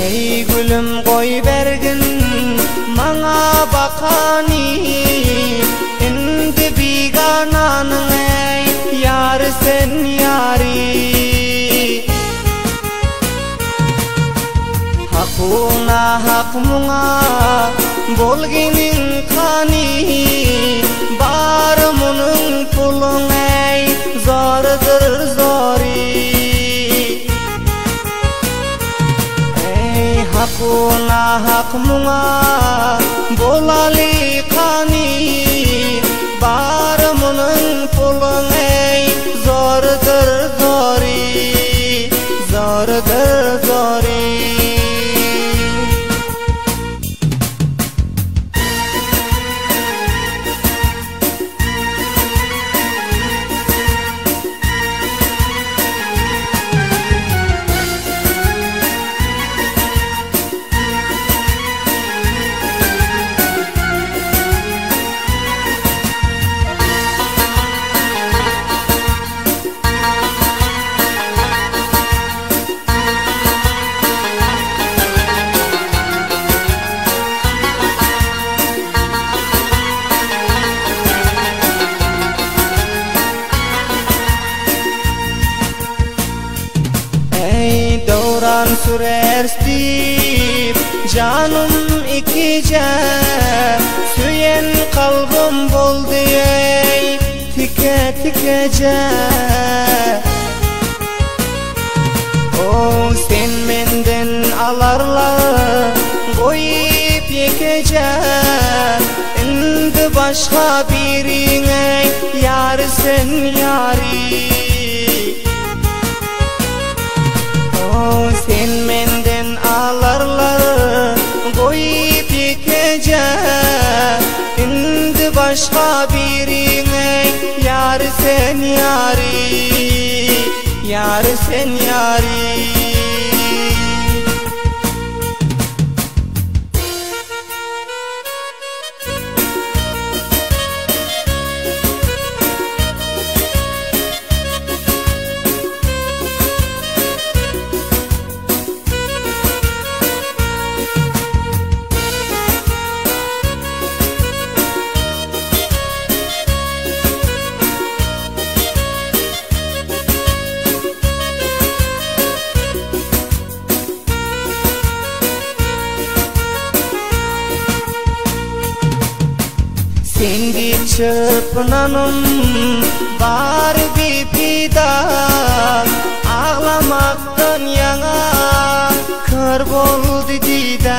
Ey gülüm koy bergin mana bakani indi bigananın ey yar sen yari hakuna hakmuna bolginin kani bar munun pulun ey zordur zori ey hakuna hakmuna bolali kani bar munun pulun ey zordur zori zordur zori Döwran sürerstip canım ikice süyen kalbim boldu ey tike tikece o sen menden alarlar koyup yekece indi başka birine yar sen yari sen menden alarlar koyup yekece indi başka birine yar sen yari yar sen yari Sendi çırpınanım var bir pida ağlamaktan yana kör boldu dida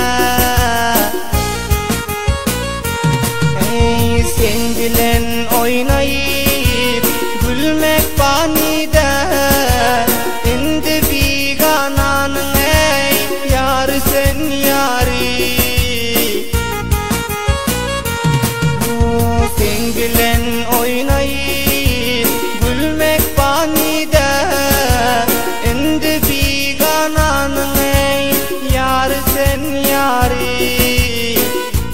ey sen bilen oynayıp gülmek banida indi bigananın ey yar sen yari sen bilen oynayıp gülmek banida indi bigananın ey yar sen yari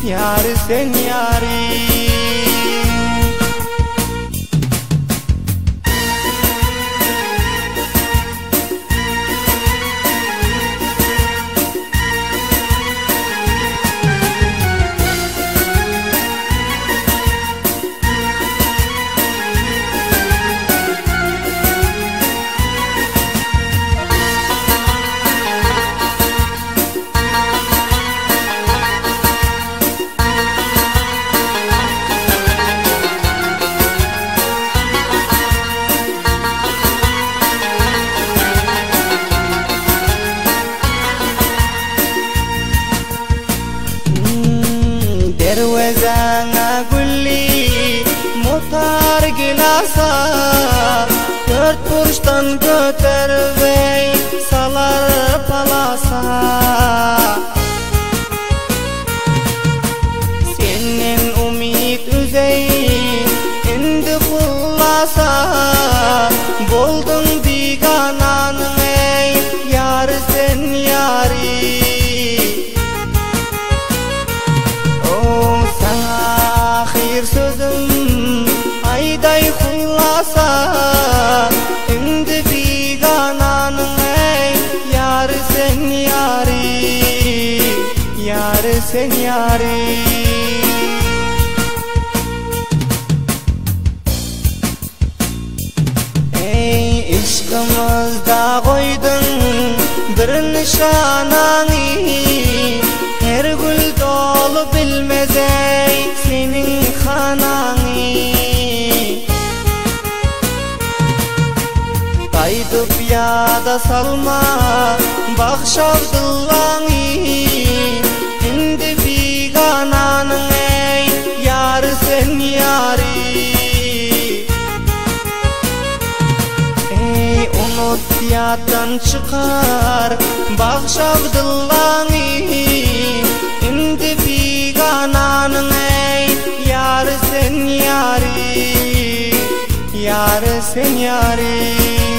yar sen yari dervezana gulli mutar gilasa dört burçtan götürvey salar palasa senin umid üzeyin indi kullasa boldun bigananın ey yar sen yari bir sözüm ayday kullasa indi bigananın sen yari. Ey işkımızda koydun bir nişananı, her gül dolu bilmez ey senin kananı. Kaydıp yada salma bakşavdıllanı, indi bigananın ey yar sen yari. Ey unut yaddan çıkar bakşavdıllanı, indi bigananın ey yar sen yari, yar sen yari.